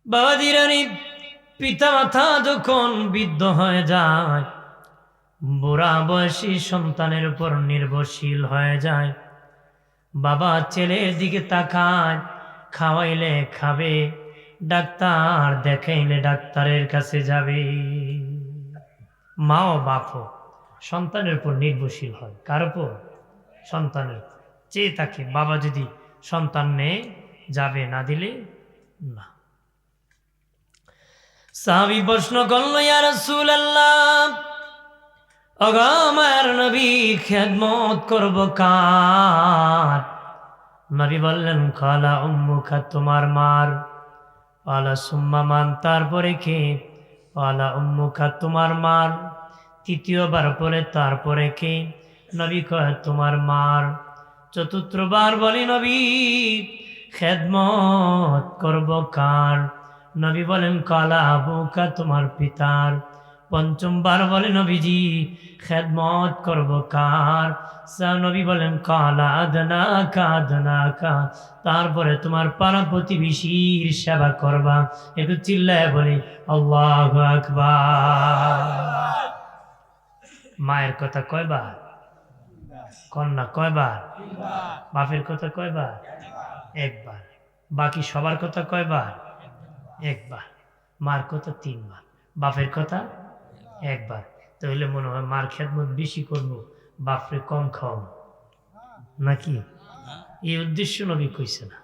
বাবাজিরানি, পিতা মাতা যখন বৃদ্ধ হয়ে যায়, বুড়া বয়সী সন্তানের উপর নির্ভরশীল হয়ে যায়। বাবা ছেলের দিকে তাকায়, খাওয়াইলে খাবে, ডাক্তার দেখাইলে ডাক্তারের কাছে যাবে। মা ও বাপও সন্তানের উপর নির্ভরশীল হয়। কার উপর? সন্তানের। চেয়ে থাকে বাবা যদি সন্তান নেই, যাবে, না দিলে না। সাহাবী প্রশ্ন করল, ইয়া রাসূলুল্লাহ, ওগো আমার নবী, খেদমত করব কার? নবী বললেন, কালা উম্মুকা, তোমার মার। ওয়ালা সুম্মা মান, তারপরে কে? ওয়ালা উম্মুকা, তোমার মার। তৃতীয়বার পরে তারপরে কে? নবী কয়, তোমার মার। চতুর্থবার বলি, নবী খেদমত করব কার? নবী বলেন, কালা আবুকা, তোমার পিতার। পঞ্চমবার বলে, নবীজি খেদমত করব কার? নবী বলেন, কালা আদনাকা আদনাকা, তারপরে তোমার পাড়া প্রতিবেশীর সেবা করবা। একটু চিল্লায় বলি আল্লাহু আকবার। মায়ের কথা কয়বার? কন্যা কয়বার? বাপের কথা কয়বার? একবার। বাকি সবার কথা কয়বার? একবার। মার কথা 3 বার, বাপের কথা একবার। তাহলে মনে হয় মার খেদমত বেশি করবো, বাপরে কম খাওয়াবো নাকি? এই উদ্দেশ্য নবী কইছে না।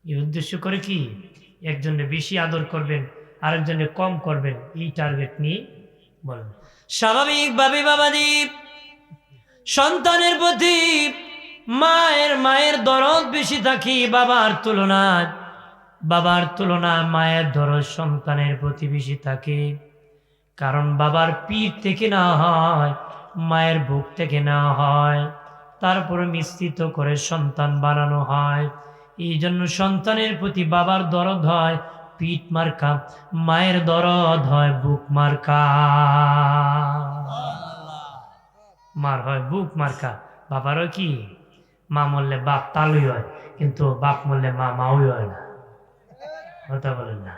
এই উদ্দেশ্য করে কি? একজনে বেশি আদর করবেন, আরেকজনে কম করবেন, এই টার্গেট নিয়ে বলেন। স্বাভাবিকভাবে বাবাজি সন্তানের প্রতি মায়ের দরদ বেশি থাকি বাবার তুলনায়। বাবার তুলনায় মায়ের দরদ সন্তানের প্রতি বেশি থাকে। কারণ বাবার পিঠ থেকে নেওয়া হয়, মায়ের বুক থেকে নেওয়া হয়, তারপরে মিশ্রিত করে সন্তান বানানো হয়। এই জন্য সন্তানের প্রতি বাবার দরদ হয় পিঠ মার্কা, মায়ের দরদ হয় বুক মার্কা। মার হয় বুক মার্কা, বাবারও কি? মা মরলে বাপ তালুই হয়, কিন্তু বাপ মরলে মা মাউই হয় না। কথা বলেন না,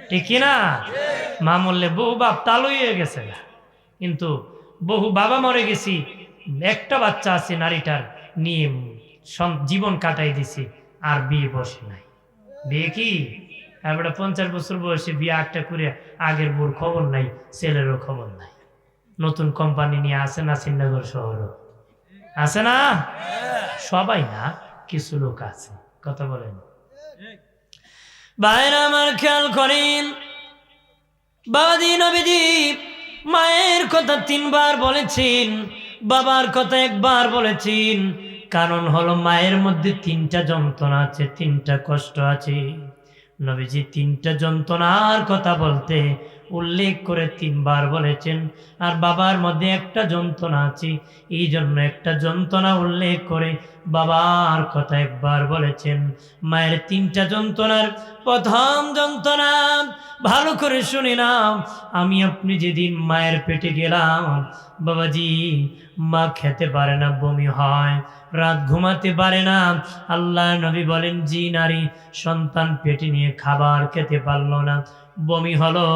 ঠিক কিনা? মা মরলে বহু বাপ তালুই হয়ে গেছে না, কিন্তু বহু বাবা মরে গেছি, একটা বাচ্চা আছে নারীটার নিয়ে জীবন কাটাই দিছি, আর বিয়ে বসে নাই। বিয়ে কি এবার 50 বছর বয়সে বিয়ে একটা করে, আগের বোর খবর নাই, ছেলেরও খবর নাই। নতুন কোম্পানি নিয়ে আসে না, শ্রীনগর শহরও আছে না? সবাই না, কিছু লোক আছে। কথা বলেন বাইরে, আমার খেয়াল করেন বাবাজি নবীজি মায়ের কথা 3 বার বলেছেন, বাবার কথা 1 বার বলেছেন। কারণ হলো মায়ের মধ্যে 3টা যন্ত্রণা আছে, 3টা কষ্ট আছে। নবীজি 3টা যন্ত্রণার কথা বলতে উল্লেখ করে 3 বার বলেছেন। আর বাবার মধ্যে একটা যন্ত্রণা আছে, এই জন্য একটা যন্ত্রণা উল্লেখ করে বাবার কথা 1 বার বলেছেন। মায়ের 3টা যন্ত্রণার প্রথম যন্ত্রণা ভালো করে শুনে নাও। আমি আপনি যেদিন মায়ের পেটে গেলাম বাবাজি, মা খেতে পারে না, বমি হয়, রাত ঘুমাতে পারে না। আল্লাহ নবী বলেন, জি নারী সন্তান পেটে নিয়ে খাবার খেতে পারলো না, বমি হলো,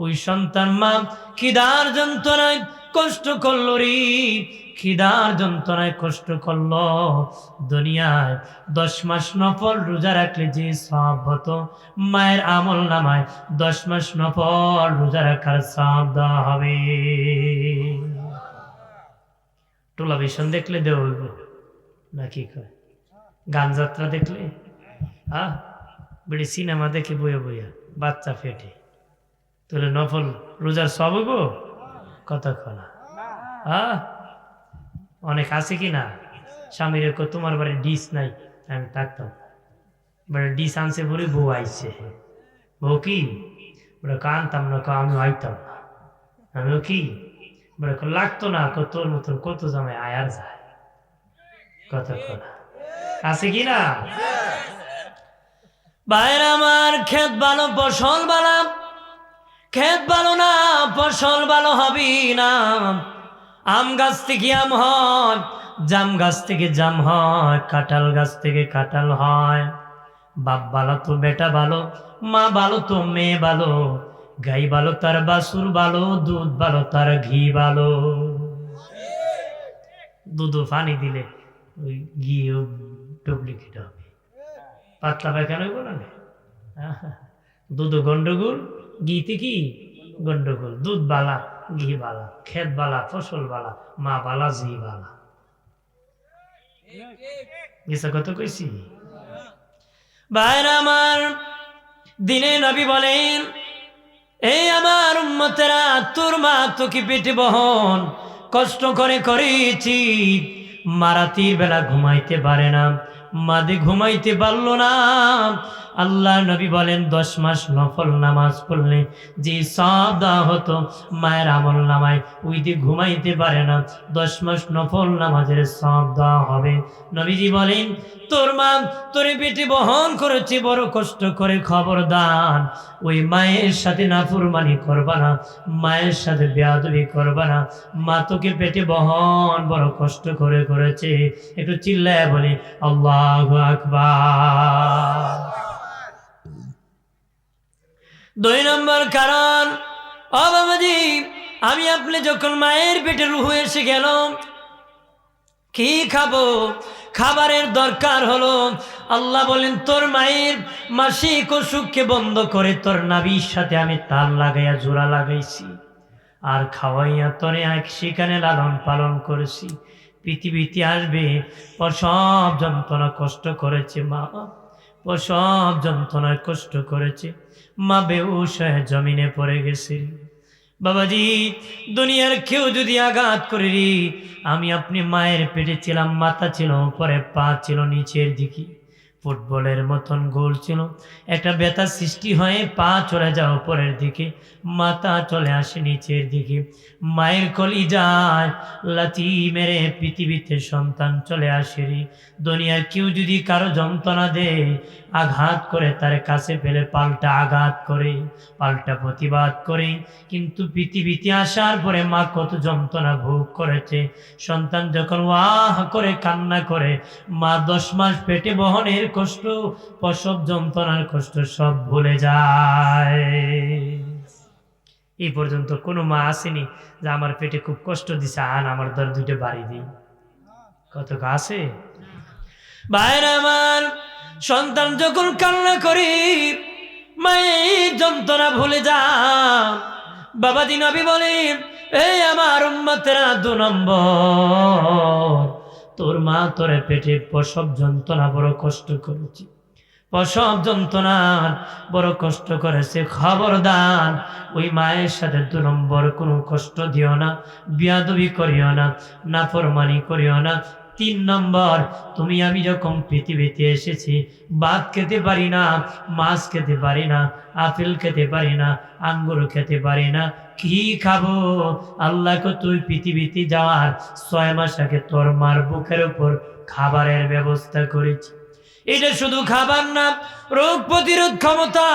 ওই সন্তান মা খিদার যন্ত্রণায় কষ্ট করলো রে, খিদার যন্ত্রণায় কষ্ট করলো। দুনিয়ায় 10 মাস নফল রোজা রাখলে যে সওয়াব হতো, মায়ের আমল নামায় 10 মাস নফল রোজা রাখার সওয়াব দেওয়া হবে। টেলিভিশন দেখলে দেওয়া হইব নাকি? কয় গান যাত্রা দেখলে, বেড়ে সিনেমা দেখে বইয়া বইয়া বাচ্চা ফেটে, তাহলে নফল রোজার সব হইব? কথা কনা অনেক আছে কি না? স্বামীর তোমার বাড়ি ডিস নাই, আমি থাকতাম, বলে ডিস আনছে বলে বউ আইছে। বউ কি বলে কানতাম না, আমি আইতাম না। আমিও কি বলে লাগতো না, তোর মতন কত জামাই আয়ার যায়। কথা কনা আছে কি না? বাইরে আমার ক্ষেত ভালো, ফসল ভালো, ক্ষেত ভালো না ফসল ভালো হবে না। আম গাছ থেকে আম হয়, জাম গাছ থেকে জাম হয়, কাঁঠাল গাছ থেকে কাঁঠাল হয়। বাপ ভালো তো বেটা ভালো, মা ভালো তো মেয়ে ভালো, গাই ভালো তার বাছুর ভালো, দুধ ভালো তার ঘি ভালো। দুধ পানি দিলে ওই ঘিও ডুপ্লিকেট হবে, পাতলা পায়খানা হইব না। দুধ গন্ডগোল, ঘিতে কি গন্ডগোল। দুধ বালা, ঘি বালা, ক্ষেত বালা, ফসল বালা, মা বালা, জি বালা। মিছা কত কইছি? ভাইরা আমার, দিনে নবী বলেন, এই আমার উম্মতেরা, তোর মা তোকে পেটে বহন কষ্ট করে করেছি, মারাতির বেলা ঘুমাইতে পারে না, মাদে ঘুমাইতে পারল না। আল্লাহ নবী বলেন 10 মাস নফল নামাজ পড়লে যে সওয়াব দেওয়া হতো মায়ের আমল নামায়, ওই দিয়ে ঘুমাইতে পারে না, 10 মাস নফল নামাজের সওয়াব দেওয়া হবে। নবীজি বলেন, তোর মা তোর পেটে বহন করেছে বড় কষ্ট করে, খবরদার ওই মায়ের সাথে নাফরমানি করবা না, মায়ের সাথে বেয়াদবি করবা না। মা তোকে পেটে বহন বড় কষ্ট করে করেছে। একটু চিল্লায় বলি আল্লাহু আকবার। 2 নম্বর কারণ, ও বাবাজি, আমি আপনি যখন মায়ের পেটে রুহ এসে গেল, কি খাবো? খাবারের দরকার হলো। আল্লাহ বলেন, তোর মায়ের মাসিক অসুখকে বন্ধ করে তোর নাভির সাথে আমি তাল লাগাইয়া জোড়া লাগাইছি, আর খাওয়াইয়া তোরে এক সেখানে লালন পালন করেছি। পৃথিবীতে আসবে, প্রসব যন্ত্রণা কষ্ট করেছে মা, প্রসব যন্ত্রণায় কষ্ট করেছে মা, বেহুশ হয়ে জমিনে পড়ে গেছে। বাবাজি, দুনিয়ার কেউ যদি আঘাত করে রি, আমি আপনি মায়ের পেটে ছিলাম, মাথা ছিল উপরে, পা ছিল নিচের দিকে, ফুটবলের মতন গোল ছিল। একটা ব্যথা সৃষ্টি হয়ে পা চলে যায় উপরের দিকে, মাথা চলে আসে নিচের দিকে। মায়ের কলিজায় লাথি মেরে পৃথিবীতে সন্তান চলে আসে রে। দুনিয়ার কেউ যদি কারো যন্ত্রণা দেয়, আঘাত করে, তার কাছে পেলে পাল্টা আঘাত করে, পাল্টা প্রতিবাদ করে। কিন্তু পৃথিবীতে আসার পরে মা কত যন্ত্রণা ভোগ করেছে। সন্তান যখন ওয়াহ করে কান্না করে, মা 10 মাস পেটে বহনের কষ্ট, প্রসব যন্ত্রণার কষ্ট সব ভুলে যায়। এই পর্যন্ত কোনো মা আসেনি যে আমার পেটে খুব কষ্ট দিছে, আন আমার দর 2টা বাড়ি দিই। কত আছে ভাইরা আমার, সন্তান যখন কান্না করি মায়ের যন্ত্রণা ভুলে যা। বাবাজি নবী বলেন, এই আমার উম্মতেরা, 2 নম্বর, তোর মা তোরে পেটে প্রসব যন্ত্রণা বড় কষ্ট করেছে, প্রসব যন্ত্রণার বড় কষ্ট করেছে। খবরদার ওই মায়ের সাথে 2 নম্বর কোনো কষ্ট দিও না, বেয়াদবি করিও না, নাফরমানি করিও না। 3 নম্বর, তুমি আমি যখন পৃথিবীতে এসেছি, ভাত খেতে পারি না, মাছ খেতে পারি না, আপেল খেতে পারি না, আঙ্গুর খেতে পারি না, কি খাবো? আল্লাহকে তুই পৃথিবীতে যাওয়ার 6 মাস আগে তোর মার বুকের উপর খাবারের ব্যবস্থা করেছি। এটা শুধু খাবার না, রোগ প্রতিরোধ ক্ষমতা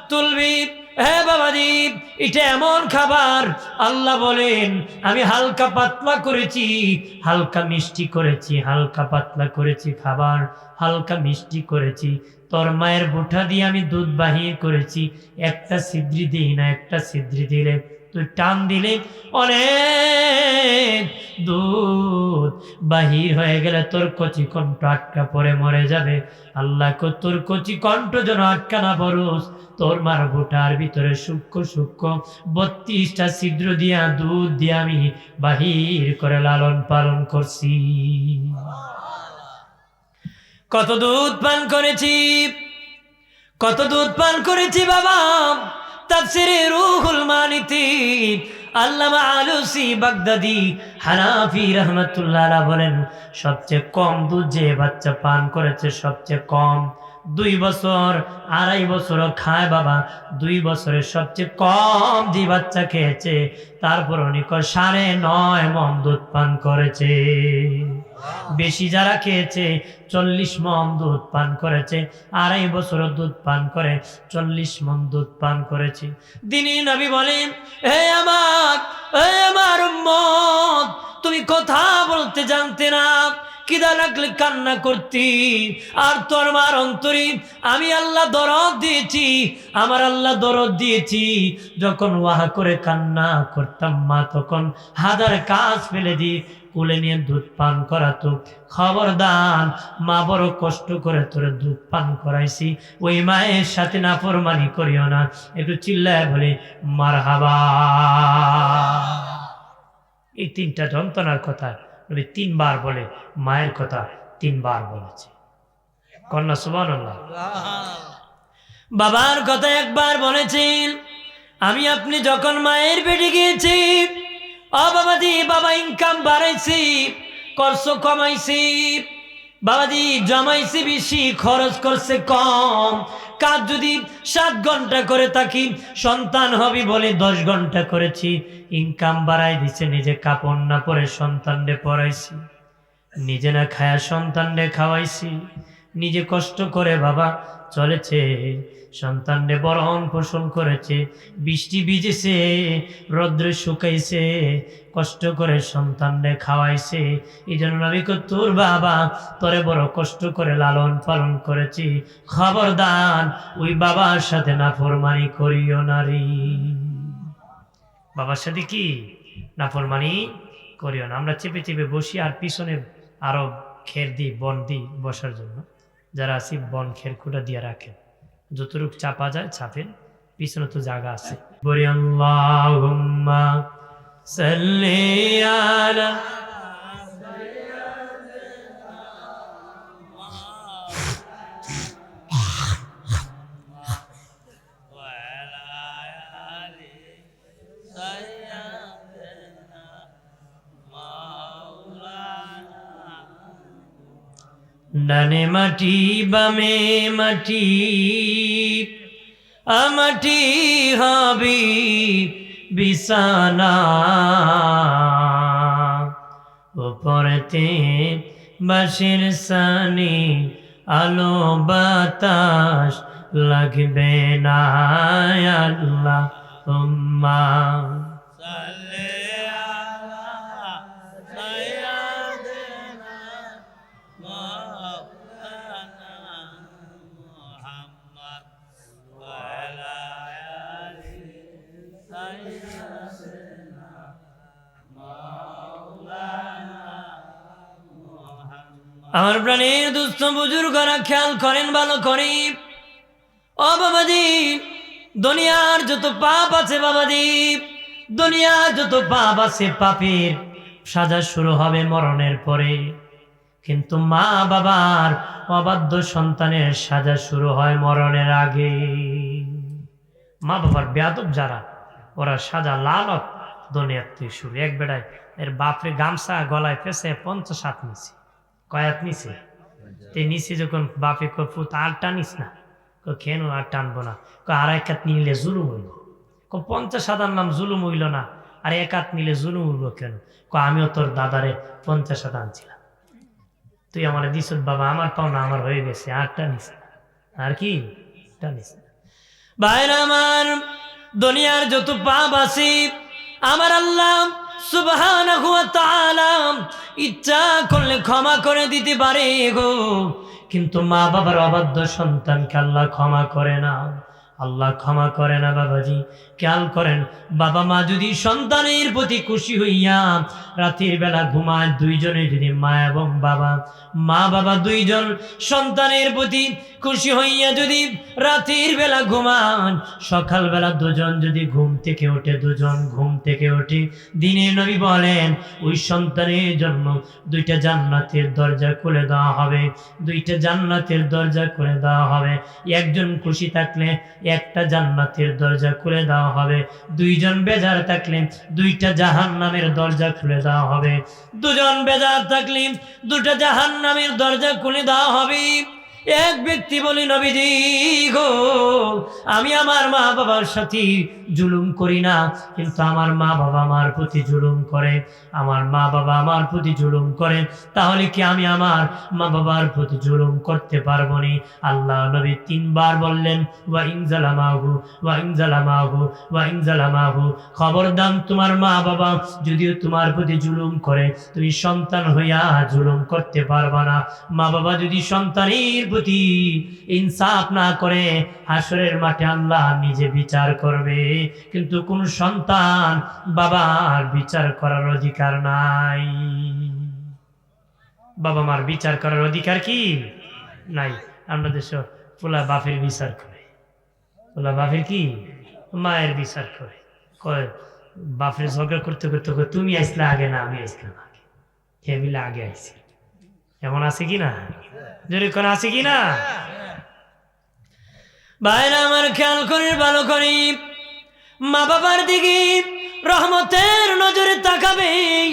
তুলবি। হ্যাঁ বাবাজি, এটা এমন খাবার, আল্লাহ বলেন আমি হালকা পাতলা করেছি, হালকা মিষ্টি করেছি, হালকা পাতলা করেছি খাবার, হালকা মিষ্টি করেছি। তোর মায়ের বুঠা দিয়ে আমি দুধ বাহির করেছি, একটা ছিদ্রি দিই না, একটা ছিদ্রি দিলে তুই টান দিলে অনেক দুধ বাহির হয়ে গেলে তোর কচি কণ্ঠ আটকা পড়ে মরে যাবে। আল্লাহ তোর কচি কণ্ঠ যেন আটকা না পড়োস। তোর মার বুটার ভিতরে সূক্ষ্ম সূক্ষ্ম 32টা ছিদ্র দিয়া দুধ দিয়ে আমি বাহির করে লালন পালন করছি। কত দুধ পান করেছি, কত দুধ পান করেছি বাবা। তাফসীরে রুহুল মানিতে আল্লামা আলুসি বাগদাদি হানাফি রাহমাতুল্লাহ আলাইহি বলেন, সবচেয়ে কম দুধ যে বাচ্চা পান করেছে, সবচেয়ে কম 2 বছর, 2.5 বছরও খায় বাবা, 2 বছরের সবচেয়ে কম যে বাচ্চা খেয়েছে, তারপর উনি 9.5 মণ দুধ পান করেছে। বেশি যারা খেয়েছে 40 মণ দুধ পান করেছে, 2.5 বছর দুধ পান করে 40 মণ দুধ পান করেছে। দিনী নবী বলেন, হে আমার উম্মত, তুমি কথা বলতে জানতে না, কিদা লাগলে কান্না করতি, আর তোর মার অন্তরে আমি আল্লাহ দরদ দিয়েছি, আমার আল্লাহ দরদ দিয়েছি। যখন ওয়াহা করে কান্না করতাম মা তখন হাজার কাজ ফেলে দি কোলে নিয়ে দুধ পান করাতো। খবরদার, মা বড় কষ্ট করে তোরে দুধ পান করাইছি, ওই মায়ের সাথে নাফরমানি করিও না। একটু চিল্লায় বলে মারহাবা। এই তিনটা যন্ত্রণার কথা নবী তিনবার বলে, মায়ের কথা তিনবার বলেছে। কন্যা সুবহানাল্লাহ। বাবার কথা একবার বলেছেন। আমি আপনি যখন মায়ের পেটে গিয়েছি, ও বাবাজি, বাবা ইনকাম বাড়াইছি, খরচ কমাইছি, বাবাজি জমাইছি বেশি, খরচ করছে কম। কাজ যদি 7 ঘন্টা করে থাকি, সন্তান হবি বলে 10 ঘন্টা করেছি। ইনকাম বাড়াই দিছে, নিজে কাপড় না পরে সন্তানরে পড়াইছি, নিজে না খায়া সন্তানরে খাওয়াইছি, নিজে কষ্ট করে বাবা চলেছে, সন্তানরে বরণ পোষণ করেছে, বৃষ্টি ভিজেছে, রৌদ্রে শুকাইছে, কষ্ট করে সন্তানরে খাওয়াইছে। এই জন্য নবী কয়, তোর বাবা তোরে বড় কষ্ট করে লালন পালন করেছি, খবরদার ওই বাবার সাথে নাফরমানি করিও নারী। বাবার সাথে কি নাফরমানি করিও না। আমরা চেপে চেপে বসি, আর পিছনে আরো খের দিই, বন দিই বসার জন্য। যারা আছি বন খের খুঁটা দিয়ে রাখেন, যতটুকু চাপা যায় চাপেন, পিছনে তো জায়গা আছে। বলি আল্লাহুম্মা সাল্লি আলা ডানে মাটি বামে মাটি, আমাটি হবি বিছানা, উপরেতে বাঁশের ছানি, আলো বাতাস লাগবে না। আল্লাহুম্মা আমার প্রাণের দুস্থ বুজুর্গরা খেয়াল করেন ভালো করে। ও বাবাজি, দুনিয়ার যত পাপ আছে বাবাজি, দুনিয়ার যত পাপ আছে, পাপের সাজা শুরু হবে মরণের পরে, কিন্তু মা বাবার অবাধ্য সন্তানের সাজা শুরু হয় মরণের আগে। মা বাবার বেয়াদব যারা, ওরা সাজা লালত দুনিয়াতে শুরু। এক বেড়ায় এর বাপরে গামছা গলায় ফেসে 50 হাত নিছে। কয়াত নিছে? তে নিচে যখন বাপে পুত আর টানিস না, কেন আর টানবো না, আর এক হাত নিলে জুলুম হইল। 50 হাজার নাম জুলুম হইল না, আর এক হাত নিলে জুলুম হইব কেন? আমিও তোর দাদারে 50 হাজার আনছিলাম, তুই আমার দিস বাবা, আমার পাও না, আমার হয়ে গেছে, আর টানিস না, আর কি টানিস না। ভাইরা আমার, দুনিয়ার যত পাপ আছে আমার আল্লাহ সুবহানাহু ওয়া তাআলা ইচ্ছা করলে ক্ষমা করে দিতে পারে গো, কিন্তু মা বাবার অবাধ্য সন্তানকে আল্লাহ ক্ষমা করে না। আল্লাহ ক্ষমা করে না বাবাজি। খেয়াল করেন, বাবা মা যদি সন্তানের প্রতি খুশি হইয়া রাতের বেলা ঘুমায়, দুইজনে যদি মা এবং বাবা, মা বাবা দুইজন সন্তানের প্রতি খুশি হইয়া যদি রাতের বেলা ঘুমান, সকালবেলা দুজন যদি ঘুম থেকে ওঠে, দুজন ঘুম থেকে ওঠে, দিনের নবী বলেন ওই সন্তানের জন্য 2টা জান্নাতের দরজা খুলে দেওয়া হবে, 2টা জান্নাতের দরজা খুলে দেওয়া হবে। একজন খুশি থাকলে 1টা জান্নাতের দরজা খুলে দেওয়া হবে, 2জন বেজার থাকলে 2টা জাহান্নামের দরজা খুলে দেওয়া হবে, 2জন বেজার থাকলে 2টা জাহান্নামের দরজা খুলে দেওয়া হবে। এক ব্যক্তি বলি, নবীজি গো, আমি আমার মা বাবার সাথে জুলুম করি না, কিন্তু আমার মা বাবা আমার প্রতি জুলুম করে। আমার মা বাবা আমার প্রতি জুলুম করে, তাহলে কি আমি আমার মা বাবার প্রতি জুলুম করতে পারবো নি? আল্লাহ নবী 3 বার বললেন, ওয়া ইন জালামাহু ওয়া ইন জালামাহু ওয়া ইন জালামাহু, খবরদার তোমার মা বাবা যদিও তোমার প্রতি জুলুম করে, তুমি সন্তান হইয়া জুলুম করতে পারবা না। মা বাবা যদি সন্তানের প্রতি ইনসাফ না করে, হাসরের মাঠে আল্লাহ নিজে বিচার করবে, কিন্তু কোন সন্তান বাবার বিচার করার অধিকার নাই। বাবা মার বিচার করার অধিকার কি নাই? আমরা দেশ পোলা বাপের বিচার করে, পোলা বাপের কি মায়ের বিচার করে। কয় বাপের ঝগড়া করতে করতে কয়, তুমি আসলে আগে না আমি আসলাম আগে, কে মিলে আগে আইছি। এমন আছে কি না? যদি কোন আছে কি না? ভাইরা আমার খেয়াল করি, ভালো করি, মা বাবার দিকে রহমতের নজরে তাকাবেন।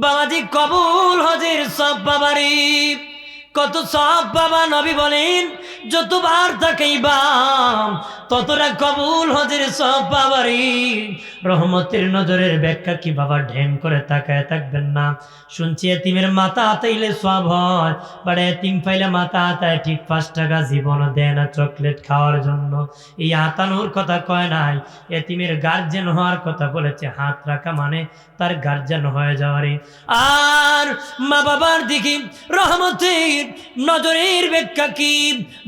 বাবাজি কবুল হজের সব বাবারি, কত সব বাবা। নবী বলেন যতবার তাকাইবা ততটা কবুল হজের সব বাবারি। রহমতের নজরের ব্যাখ্যা কি বাবা ঢ্যাং করে তাকায় থাকবেন না। শুনছি এতিমের মাথা আতাইলে সব হয়, বাট এতিম পাইলে মাথা আতায় ঠিক 5 টাকা জীবন দেয় না চকলেট খাওয়ার জন্য। এই আতানোর কথা কয় নাই, এতিমের গার্জেন হওয়ার কথা বলেছে। হাত রাখা মানে তার গার্জেন হয়ে যাওয়ারই। আর মা বাবার দিকে রহমতের নজরের ব্যাখ্যা কি?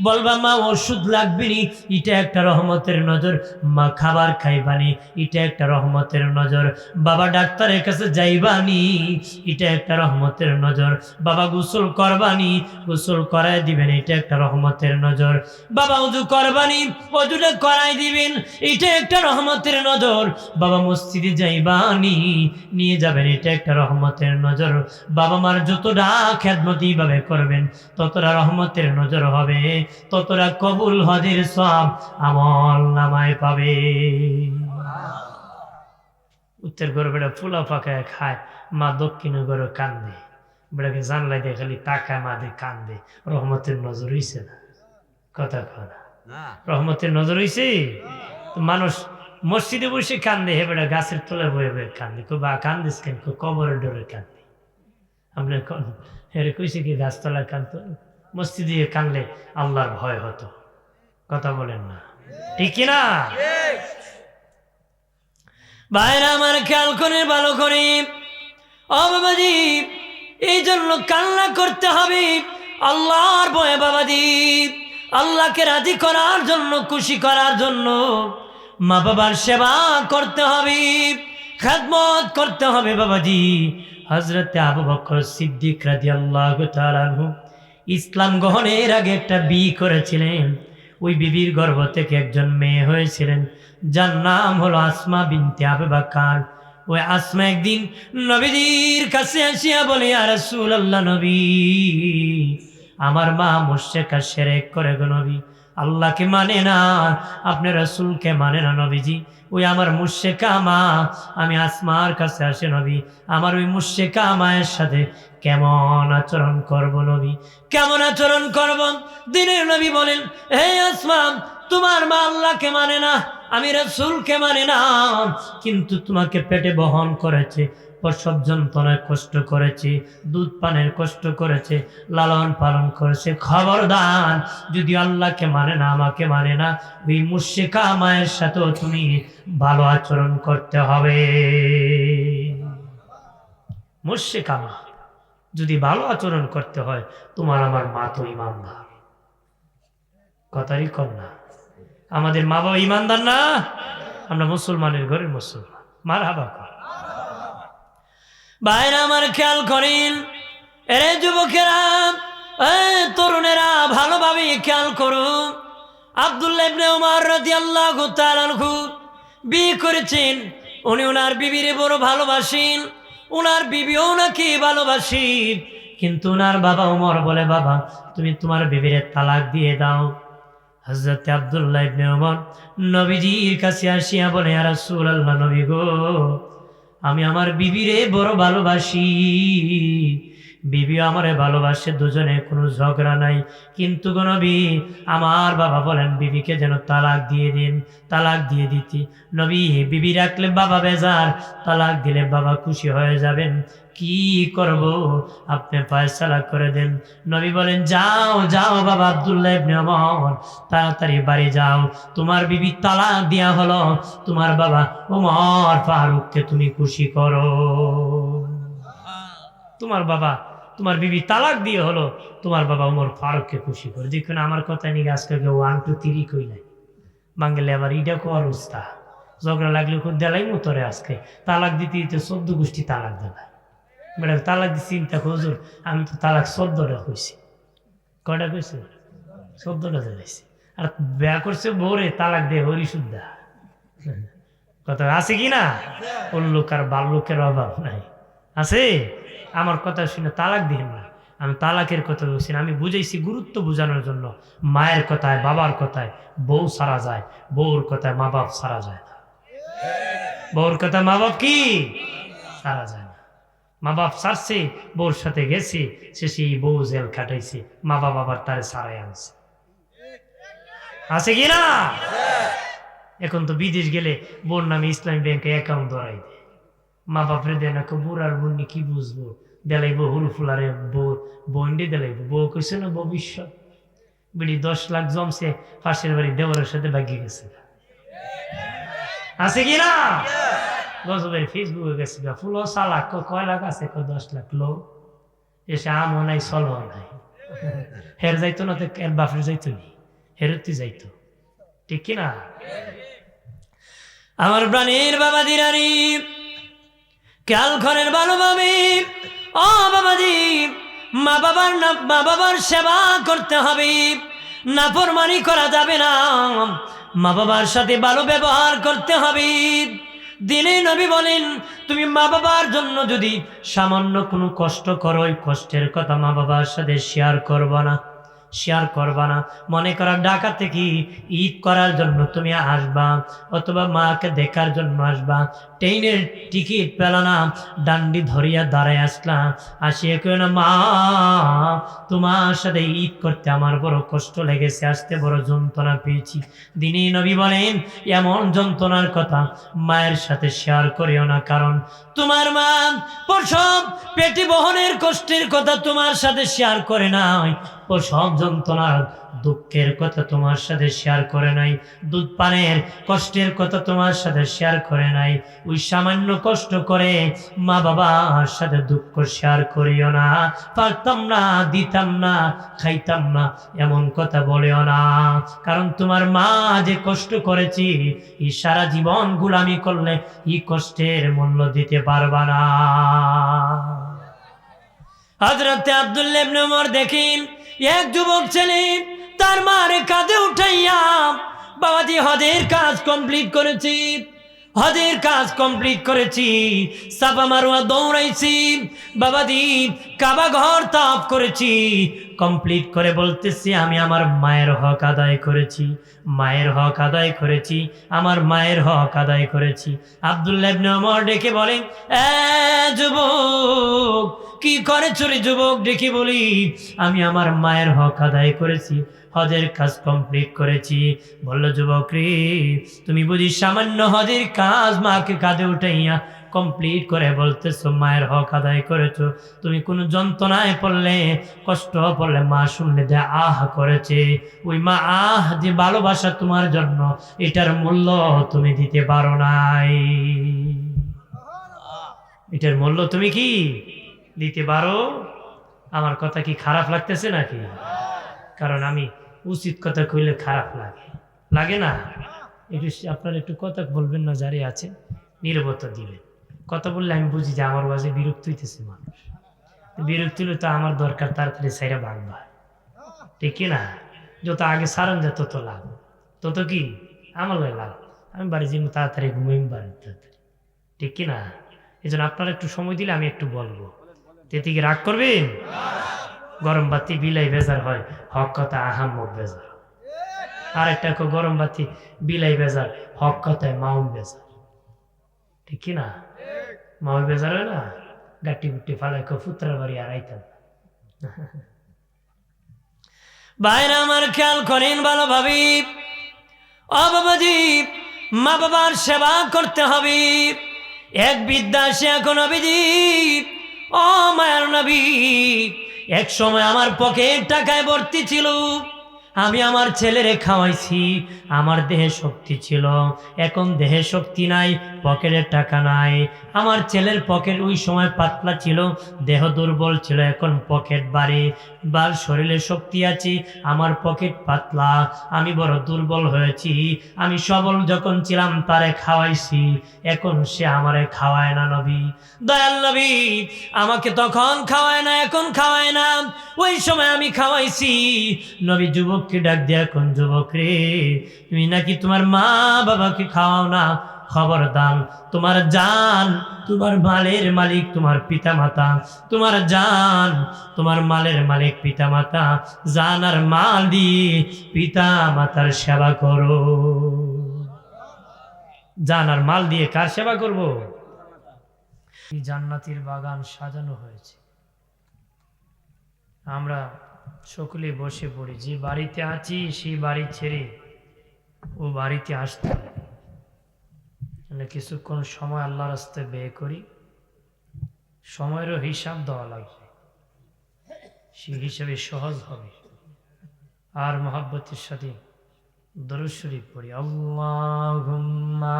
বলবা মা ওষুধ লাগবে নি, এটা একটা রহমতের নজর। মা খাবার খাইবানি, এটা একটা রহমতের নজর। বাবা ডাক্তারের কাছে যাইবানি, এটা একটা রহমতের নজর। বাবা গোসল করবানি, গোসল করাই দিবেন, এটা একটা রহমতের নজর। বাবা ওযু করবানি, ওযুটা করাই দিবেন, এটা একটা রহমতের নজর। বাবা মসজিদে যাইবানি, নিয়ে যাবেন, এটা একটা রহমতের নজর। বাবা মার যতটা খেদমতি ভাবে করবেন ততটা রহমতের নজর হবে, ততটা কবুল হজের সব আমল নামায় পাবে। উত্তর ঘরে বেটা ফুলা পাকায় খায়, মা দক্ষিণে ঘরে কান্দে, বেটাকে জানলাই দিয়ে খালি তাকায়, মা দিয়ে কান্দে। রহমতের নজর হইছে না? কথা কয় না, রহমতের নজর হইছে? মানুষ মসজিদে বসে কান্দে, হে বেটা গাছের তলায় বয়ে বয়ে কান্দে। বা কান্দিস কেন? কবরের ডরে কান্দে। আপনার হেরে কইছে কি গাছতলায় কান্ত? মসজিদে কানলে আল্লাহর ভয় হতো। কথা বলেন না, ঠিক কিনা? ভাইরা আমার খেয়াল করে, ভালো করে, ও বাবাজি, এই জন্য কান্না করতে হবে আল্লাহর ভয়ে বাবাজি। আল্লাহকে রাজি করার জন্য, খুশি করার জন্য মা বাবার সেবা করতে হবে, খেদমত করতে হবে বাবাজি। হযরতে আবু বকর সিদ্দিক রাদিয়াল্লাহু তাআলা আনহু ইসলাম গ্রহণের আগে একটা বিয়ে করেছিলেন। ওই বিবির গর্ভ থেকে একজন মেয়ে হয়েছিলেন, যার নাম হলো আসমা বিনতে আবু বকর। ওই আসমা একদিন নবীজির কাছে আসিয়া বলে, ইয়া রাসূলুল্লাহ, নবী, আমার মা মুশরিকা শিরক করে গো নবী, আল্লাহকে মানে না, আপনি রাসূলকে মানে না নবীজি। ওই আমার মুশরিকা মা, আমি আসমার কাছে আসে নবী, আমার ওই মুশরিকা মায়ের সাথে কেমন আচরণ করব নবী, কেমন আচরণ করব? দিনের নবী বলেন, হে আসমা, তোমার মা আল্লাহকে মানে না, আমি রাসূলকে মানে না, কিন্তু তোমাকে পেটে বহন করেছে, প্রসব যন্ত্রণায় কষ্ট করেছে, দুধ পানের কষ্ট করেছে, লালন পালন করেছে। খবরদার, যদি আল্লাহকে মানে না, আমাকে মানে না, ওই মুশরিকা মায়ের সাথেও তুমি ভালো আচরণ করতে হবে। মুশরিকা মা যদি ভালো আচরণ করতে হয়, তোমার আমার মা তো ইমানদার। কথারই কন্যা, আমাদের মা বাবা ইমানদার না? আমরা মুসলমানের ঘরের মুসলমান, মারহাবা কর। ভাইরা আমার খেয়াল করেন, এরে যুবকেরা, তরুণেরা, ভালোভাবে খেয়াল করো। আব্দুল্লাহ ইবনে উমর রাদিয়াল্লাহু তাআলা আনহু বিয়ে করেছেন। উনি ওনার বিবিরে বড় ভালোবাসেন, ওনার বিবিও ওনাকে ভালোবাসেন, কিন্তু ওনার বাবা উমর বলে, বাবা তুমি তোমার বিবিরে তালাক দিয়ে দাও। হযরত আব্দুল্লাহ ইবনে উমর নবীজির কাছে আসিয়া বলে, ইয়া রাসূলুল্লাহ, নবী গো, আমি আমার বিবিরে বড় ভালোবাসি, বিবিও আমারে ভালোবাসে, দুজনে কোনো ঝগড়া নাই। কিন্তু গো নবী, আমার বাবা বলেন বিবিকে যেন তালাক দিয়ে দিন, তালাক দিয়ে দিতি। নবী, বিবি রাখলে বাবা বেজার, তালাক দিলে বাবা খুশি হয়ে যাবেন, কি করব আপনি ফয়সালা করে দেন। নবী বলেন যাও যাও বাবা আব্দুল্লাহ ইবনে ওমর, তাড়াতাড়ি বাড়ি যাও, তোমার বিবি তালাক দেয়া হলো, তোমার বাবা ওমর ফারুককে তুমি খুশি করো। তোমার বাবা, তোমার বিবি তালাক দিয়ে হলো, তোমার বাবা ওমর ফারুককে খুশি করো। দেখুন আমার কথা নিয়ে আজকে 1 2 3 কই নাই, বাঙালি আবার ইটা কোয়ার উস্তা, ঝগড়া লাগলে খুব দেলাই মতরে। আজকে তালাক দিতে দিতে 14 গোষ্ঠী তালাক দেয়। ম্যাডাম তালাক দিচ্ছি, চিন্তা হুজুর আমি তো তালাক 14টা কইছি। কয়টা কইছে? 14টা দিয়েছি। আর বেয়া করছে বউরে, তালাক দে হরি শুদ্ধা। কথা আছে কি না? লোক আর বাল্যকের অভাব নাই, আছে? আমার কথা শুনে তালাক দিন না, আমি তালাকের কথা বলছি না, আমি বুঝাইছি গুরুত্ব বোঝানোর জন্য। মায়ের কথায় বাবার কথায় বউ সারা যায়, বউর কথায় মা বাপ সারা যায় না। বউর কথা মা বাপ কি সারা যায় না। মা বাপ সারছে, বউর সাথে গেছে, শেষে বউ জেল কাটাইছে, মা বাপ আবার তারে সারাই আনছে। আছে কি না? এখন তো বিদেশ গেলে বোন নামে ইসলামী ব্যাংকে অ্যাকাউন্ট ধরাই দেয়, মা বাপরে দেয় না। বুড় আর বোন কি বুঝবো, দেলাইবো হুরু ফুলারে বোনডে দেলাইবো। বউ কইছে না ভবিষ্যৎ, বিড়ি 10 লাখ জমছে, পাশের বাড়ি দেওয়ারের সাথে ভাগিয়ে গেছে। আছে কি না? গজবের ফেসবুকে গেছে, ফুল সালাক কয় লাখ আছে, 10 লাখ লোক এসে আমও নাই চলো নাই। হের যাইতো না তো এর বাপের যাইতো নি, হেরতি যাইতো, ঠিক কিনা? আমার প্রাণীর বাবা দিরানি খেয়াল করেন ভালোভাবে। ও বাবাজি, মা বাবার সেবা করতে হবে, নাফরমানি করা যাবে না, মা বাবার সাথে ভালো ব্যবহার করতে হবে। দিনে নবী বলেন তুমি মা বাবার জন্য যদি সামান্য কোনো কষ্ট করো, ওই কষ্টের কথা মা বাবার সাথে শেয়ার করবা না, শেয়ার করবা না। মনে করা ঢাকা থেকে ঈদ করার জন্য তুমি আসবা, অথবা মাকে দেখার জন্য আসবা, ট্রেনের টিকিট পেলা না, ডান্ডি ধরিয়া দাঁড়ায় আসলা, আসিয়ে কেউ না মা তোমার সাথে ঈদ করতে আমার বড় কষ্ট লেগেছে, আসতে বড় যন্ত্রণা পেয়েছি। দিনে নবী বলেন এমন যন্ত্রণার কথা মায়ের সাথে শেয়ার করিও না, কারণ তোমার মা প্রসব পেটে বহনের কষ্টের কথা তোমার সাথে শেয়ার করে নাই, প্রসব যন্ত্রণার দুঃখের কথা তোমার সাথে শেয়ার করে নাই, দুধ পানের কষ্টের কথা তোমার সাথে শেয়ার করে নাই। ওই সামান্য কষ্ট করে মা বাবার সাথে দুঃখ শেয়ার করিও না। পারতাম না, দিতাম না, খাইতাম না, এমন কথা বলিও না, কারণ তোমার মা যে কষ্ট করেছি, এই সারা জীবন গোলামি করলে এই কষ্টের মূল্য দিতে পারবা না। হযরত আব্দুল্লাহ ইবনে ওমর দেখেন এক যুবক ছেলে তার মারে কাঁধে উঠাইয়া, বাবাজি হজের কাজ কমপ্লিট করেছি, হজের কাজ কমপ্লিট করেছি, সাফা মারওয়া দৌড়াইছি, বাবাজি কাবা ঘর তাওয়াফ করেছি, কমপ্লিট করে বলতেছি আমি আমার মায়ের হক আদায় করেছি, মায়ের হক আদায় করেছি, আমার মায়ের হক আদায় করেছি। আব্দুল্লাহ ইবনে ওমর ডেকে বলেন এ যুবক কি করেছ রে যুবক? ডেকে বলি আমি আমার মায়ের হক আদায় করেছি, হজের কাজ কমপ্লিট করেছি। বলল যুবক রে তুমি বুঝি সামান্য হজের কাজ মাকে কাঁধে উঠাইয়া কমপ্লিট করে বলতেছো মায়ের হক আদায় করেছো? তুমি কোনো যন্ত্রণায় পড়লে, কষ্ট পড়লে মা শুনলে যে আহ করেছে, ওই মা আহ যে ভালোবাসা তোমার জন্য, এটার মূল্য তুমি দিতে পারো নাই, এটার মূল্য তুমি কি দিতে পারো? আমার কথা কি খারাপ লাগতেছে নাকি? কারণ আমি উচিত কথা কইলে খারাপ লাগে না? একটু আপনারা একটু কথা বলবেন না, যারে আছে নীরবতা দিবেন। কথা বললে আমি বুঝি যে আমার ওয়াজে বিরক্ত হইতেছে মানুষ, বিরক্তি হলে তো আমার দরকার তাড়াতাড়ি সাইরা ভাঙবা, ঠিক কিনা? যত আগে সারান যায় তত লাভ, তত কি আমার লাভ। আমি বাড়ি যাবো তাড়াতাড়ি, ঘুমাইম বাড়ি তাড়াতাড়ি, ঠিক কিনা? এই জন্য আপনারা একটু সময় দিলে আমি একটু বলবো, তেতে কি রাগ করবেন? গরম বাতি বিলাই বেজার হয়, হক কথা আহাম্মক বেজার। আর একটা গরম বাতি বিলাই বেজার, হক কথায় মাউন বেজার, ঠিক কিনা? মাউন বেজার হয় না? গাটি গুটি ফালাই পুত্রার বাড়ি আড়াইতাম। বাইরে আমার খেয়াল করেন ভালোভাবে, ও বাবাজি, মা বাবার সেবা করতে হবে। এক বিদ্যা সে এখন নবীজি, ও মায়ের নবী, এক সময় আমার পকেট টাকায় ভর্তি ছিল, আমি আমার ছেলেরে খাওয়াইছি, আমার দেহে শক্তি ছিল। এখন দেহে শক্তি নাই, পকেটে টাকা নাই। আমার ছেলের পকেট ওই সময় পাতলা ছিল, দেহ দুর্বল ছিল, এখন পকেট বাড়ে, বার শরীরে শক্তি আছে, আমার পকেট পাতলা, আমি বড় দুর্বল হয়েছি। আমি সবল যখন ছিলাম তারে খাওয়াইছি, এখন সে আমারে খাওয়ায় না। নবী, দয়াল নবী, আমাকে তখন খাওয়ায় না, এখন খাওয়ায় না, ওই সময় আমি খাওয়াইছি। নবী যুবককে ডাক দিয়ে, এখন যুবক রে, তুমি নাকি তোমার মা বাবাকে খাওয়াও না, খবরদার, তোমার জান, তোমার মালের মালিক তোমার পিতা মাতা, তোমার জান, তোমার মালের মালিক পিতা মাতা, জান আর মাল দিয়ে পিতা মাতার সেবা করো। জান আর মাল দিয়ে কার সেবা করব? জান্নাতের বাগান সাজানো হয়েছে, আমরা সকলে বসে পড়ি। যে বাড়িতে আছি সেই বাড়ি ছেড়ে ও বাড়িতে আসতে মানে কিছুক্ষণ সময় আল্লাহর রাস্তায় ব্যয় করি, সময়েরও হিসাব দেওয়া লাগবে, সেই হিসাবে সহজ হবে। আর মহব্বতের সাথে দরুদ শরীফ পড়ি, আল্লাহুম্মা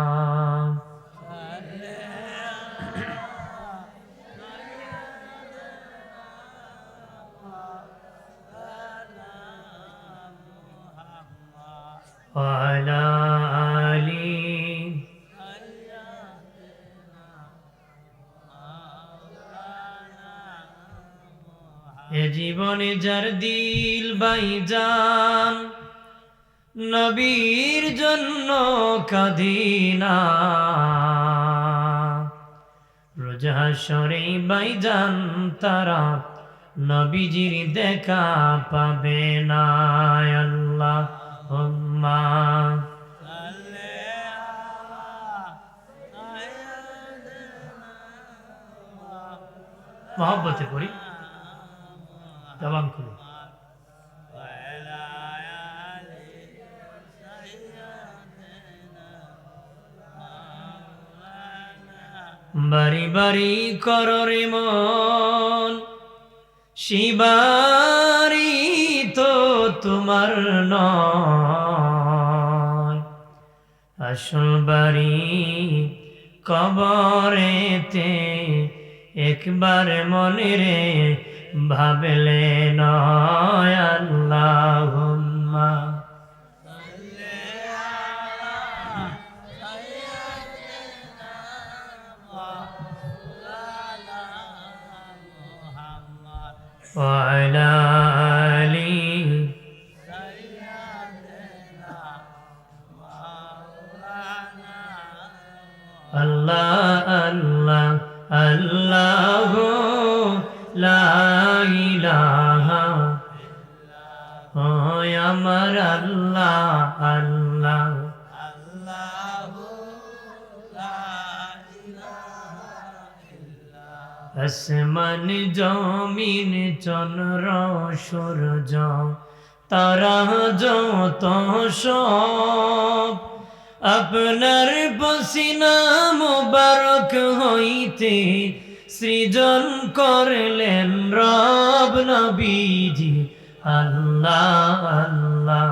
ওয়ালা আলি এ জীবনে যার দিল বাইজান, নবীর জন্য কাঁদিনা, রোজ হাশরে বাইজান তারা নবীজির দেখা পাবে না। আল্লাহুম্মা মহব্বতে পড়ি, জবান খুলি। বাড়ি বাড়ি কররে মন, শিবারি তো তোমার নয়, আসল বাড়ি কবরেতে, একবার মনে রে ভাবলে নয়। আল্লাহুম্মা ওয়ালা আলি আল্লাহ আল্লাহ আল্লাহু লা ইলাহা, ও আমার আল্লাহ আল্লাহ, আসমান জমিন চন্দ্র সূর্য তারা যত সব, আপনার পসিনা মুবারক হইতে সৃজন করলেন রব। নবীজি আল্লাহ আল্লাহ